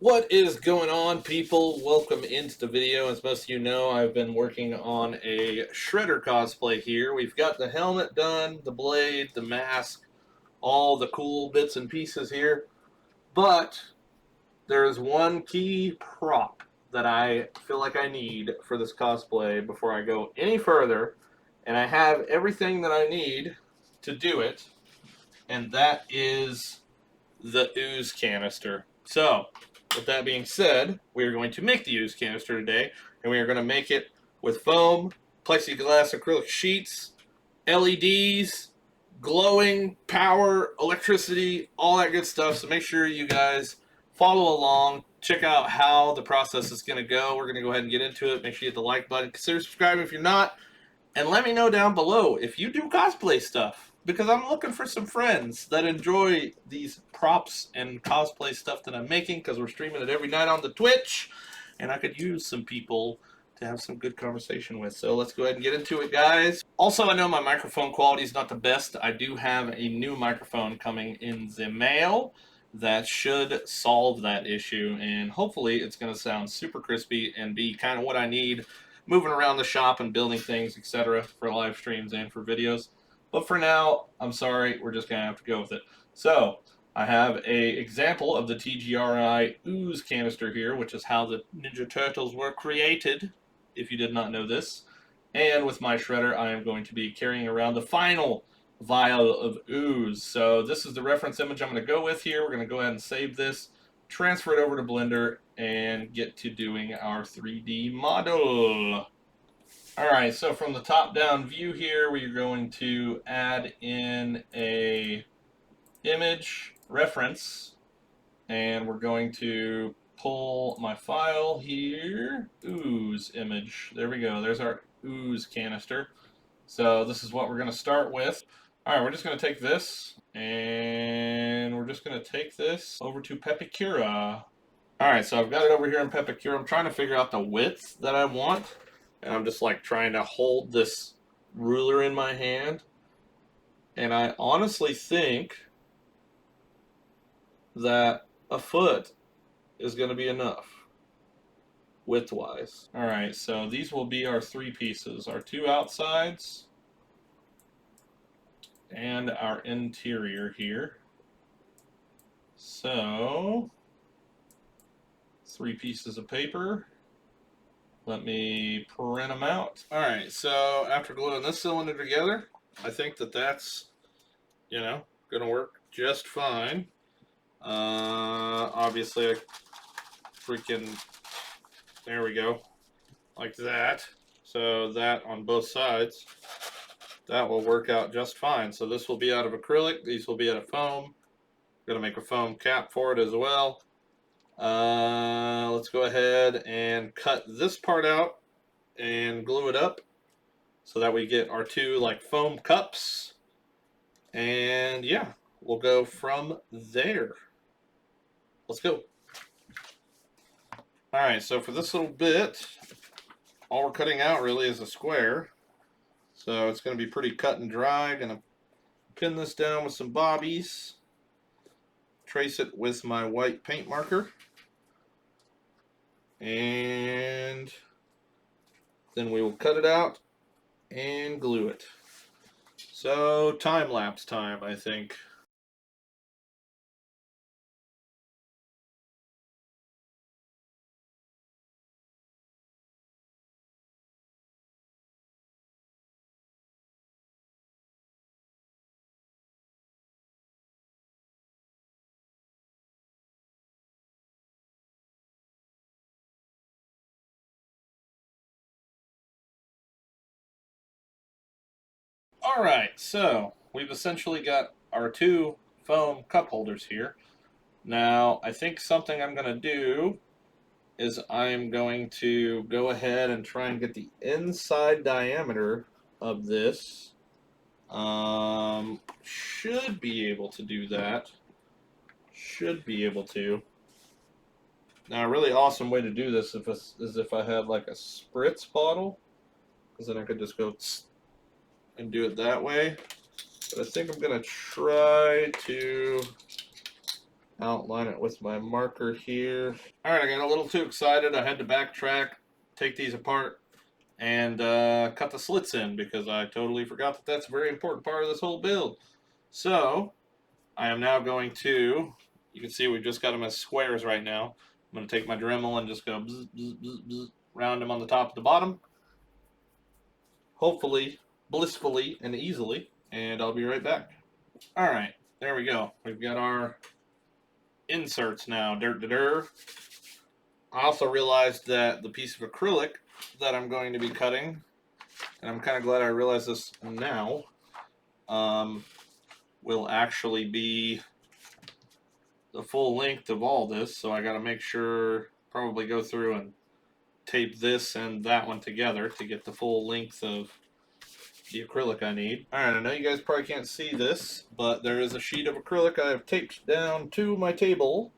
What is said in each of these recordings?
What is going on, people? Welcome into the video. As most of you know, I've been working on a Shredder cosplay here. We've got the helmet done, the blade, the mask, all the cool bits and pieces here. But there's one key prop that I feel like I need for this cosplay before I go any further. And I have everything that I need to do it. And that is the Ooze Canister. So, with that being said, we are going to make the Ooze Canister today, and we are going to make it with foam, plexiglass acrylic sheets, LEDs, glowing, power, electricity, all that good stuff. So make sure you guys follow along. Check out how the process is going to go. We're going to go ahead and get into it. Make sure you hit the like button. Consider subscribing if you're not. And let me know down below if you do cosplay stuff, because I'm looking for some friends that enjoy these props and cosplay stuff that I'm making, because we're streaming it every night on the Twitch, and I could use some people to have some good conversation with. So let's go ahead and get into it, guys. Also, I know my microphone quality is not the best. I do have a new microphone coming in the mail that should solve that issue, and hopefully it's going to sound super crispy and be kind of what I need moving around the shop and building things, etc., for live streams and for videos. But for now, I'm sorry, we're just going to have to go with it. So, I have a example of the TGRI Ooze Canister here, which is how the Ninja Turtles were created, if you did not know this. And with my shredder, I am going to be carrying around the final vial of ooze. So this is the reference image I'm going to go with here. We're going to go ahead and save this, transfer it over to Blender, and get to doing our 3D model. Alright, so from the top-down view here, we're going to add in a image reference, and we're going to pull my file here, ooze image. There we go, there's our ooze canister. So this is what we're going to start with. Alright, we're just going to take this, and we're just going to take this over to Pepicura. Alright, so I've got it over here in Pepicura. I'm trying to figure out the width that I want, and I'm just like trying to hold this ruler in my hand. And I honestly think that a foot is going to be enough, width-wise. Alright, so these will be our three pieces. Our two outsides, and our interior here. So, three pieces of paper. Let me print them out. Alright, so after gluing this cylinder together, I think that that's, going to work just fine. Obviously, there we go, like that. So that on both sides, that will work out just fine. So this will be out of acrylic, these will be out of foam. I'm going to make a foam cap for it as well. Let's go ahead and cut this part out and glue it up so that we get our two like foam cups. And yeah, we'll go from there. Let's go. Alright, so for this little bit, all we're cutting out really is a square. So it's going to be pretty cut and dry. Going to pin this down with some bobbies. Trace it with my white paint marker. And then we will cut it out and glue it. So time-lapse time, I think. Alright, so we've essentially got our two foam cup holders here. Now, I think something I'm going to do is I'm going to go ahead and try and get the inside diameter of this. Should be able to do that. Should be able to. Now, a really awesome way to do this is if I had like a spritz bottle, because then I could just go and do it that way. But I think I'm going to try to outline it with my marker here. All right, I got a little too excited. I had to backtrack, take these apart, and cut the slits in because I totally forgot that that's a very important part of this whole build. So I am now going to, you can see we've just got them as squares right now. I'm going to take my Dremel and just go bzz, bzz, bzz, bzz, round them on the top and the bottom. Hopefully, blissfully and easily, and I'll be right back. All right, there we go. We've got our inserts now. I also realized that the piece of acrylic that I'm going to be cutting, and I'm kind of glad I realized this now, will actually be the full length of all this. So I got to make sure, probably go through and tape this and that one together to get the full length of the acrylic I need. Alright, I know you guys probably can't see this, but there is a sheet of acrylic I have taped down to my table,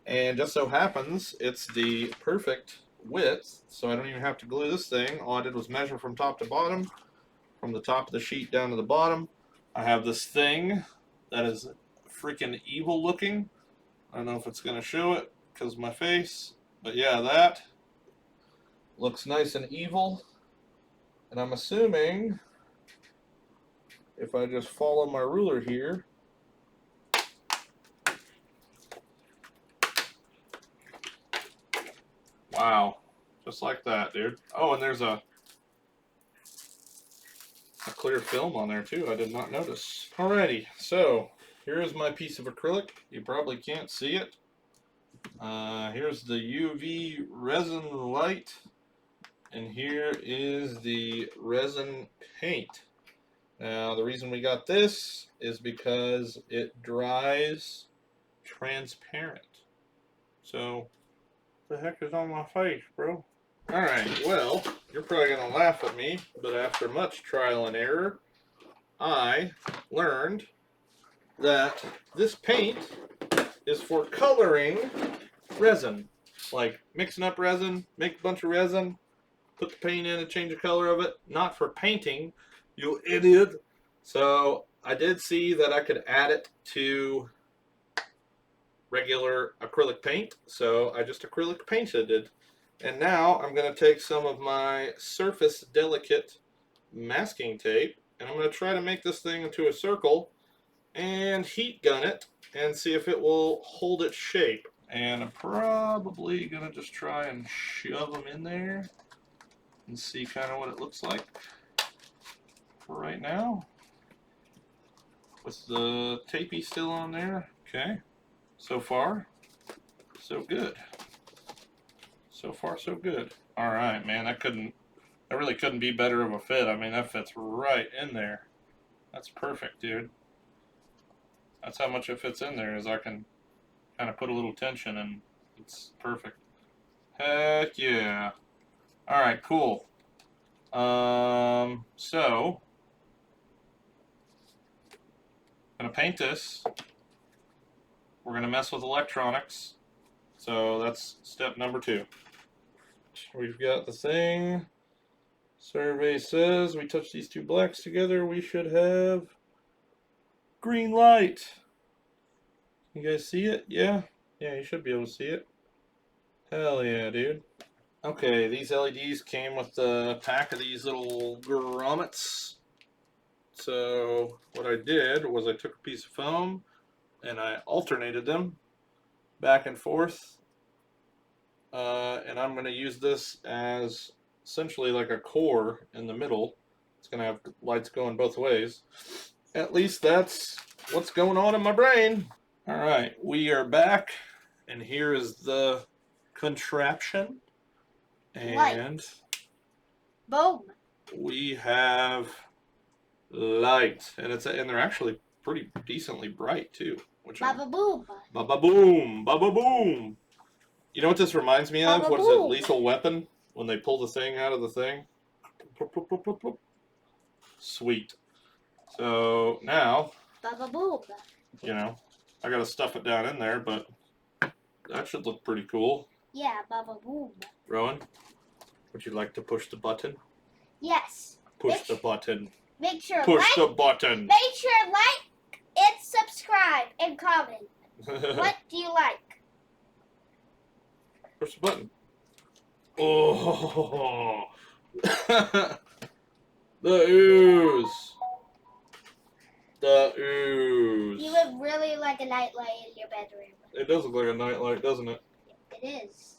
and just so happens it's the perfect width, so I don't even have to glue this thing. All I did was measure from top to bottom, from the top of the sheet down to the bottom. I have this thing that is freaking evil looking. I don't know if it's going to show it because of my face, but yeah, that looks nice and evil. And I'm assuming if I just follow my ruler here, wow, just like that, dude. Oh, and there's a clear film on there too. I did not notice. Alrighty, so here is my piece of acrylic. You probably can't see it. Here's the UV resin light, and here is the resin paint. Now, the reason we got this is because it dries transparent. So, what the heck is on my face, bro? Alright, well, you're probably going to laugh at me, but after much trial and error, I learned that this paint is for coloring resin. Like, mixing up resin, make a bunch of resin, put the paint in and change the color of it. Not for painting, you idiot. So I did see that I could add it to regular acrylic paint, so I just acrylic painted it. And now I'm going to take some of my Surface Delicate masking tape, and I'm going to try to make this thing into a circle and heat gun it and see if it will hold its shape. And I'm probably going to just try and shove them in there and see kind of what it looks like for right now. With the tapey still on there. Okay. So far, so good. So far, so good. Alright, man, that really couldn't be better of a fit. I mean, that fits right in there. That's perfect, dude. That's how much it fits in there, is I can kind of put a little tension and it's perfect. Heck yeah. Alright, cool. So I'm gonna paint this. We're gonna mess with electronics. So that's step number 2. We've got the thing. Survey says we touch these two blacks together, we should have green light. You guys see it? Yeah? Yeah, you should be able to see it. Hell yeah, dude. Okay, these LEDs came with a pack of these little grommets. So what I did was I took a piece of foam and I alternated them back and forth. And I'm going to use this as essentially like a core in the middle. It's going to have lights going both ways. At least that's what's going on in my brain. Alright, we are back, and here is the contraption. And light. Boom. We have light, and they're actually pretty decently bright too. Baba boom. Baba boom, baba boom. You know what this reminds me of? Baba What is boom. it? Lethal Weapon, when they pull the thing out of the thing. Sweet. So now, Baba boom. you know, I gotta stuff it down in there, but that should look pretty cool. Yeah, baba boom. Rowan, would you like to push the button? Yes. Push the button. Make sure Push the button. Make sure like and subscribe and comment. What do you like? Push the button. Oh, the ooze. The ooze. You would really like a nightlight in your bedroom. It does look like a nightlight, doesn't it? It is.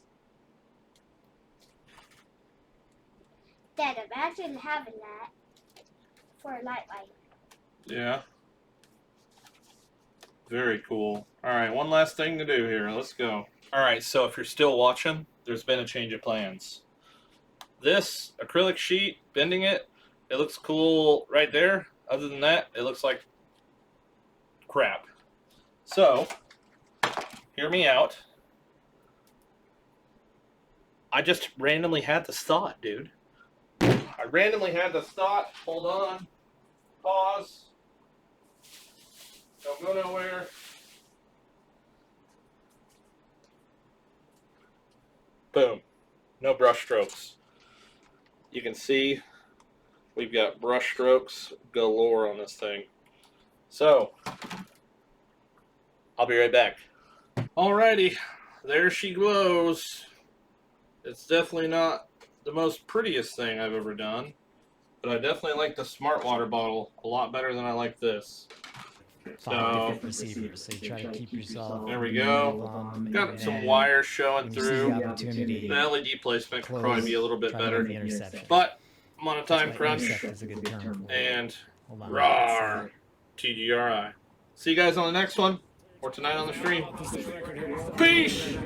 Dad, imagine having that for a nightlight. Yeah. Very cool. Alright, one last thing to do here. Let's go. Alright, so if you're still watching, there's been a change of plans. This acrylic sheet, bending it, it looks cool right there. Other than that, it looks like crap. So, hear me out. I just randomly had this thought, dude. I randomly had this thought. Hold on. Pause. Don't go nowhere. Boom. No brush strokes. You can see we've got brush strokes galore on this thing. So, I'll be right back. Alrighty. There she glows. It's definitely not the most prettiest thing I've ever done, but I definitely like the smart water bottle a lot better than I like this. So, different receivers, so you try to keep yourself. there we go. Got some wires showing through. Opportunity. The LED placement could probably be a little bit better, The interception. but I'm on a time crunch, Intercept is a good term. and Hold on. rawr, TGRI. See you guys on the next one, or tonight on the stream. Peace!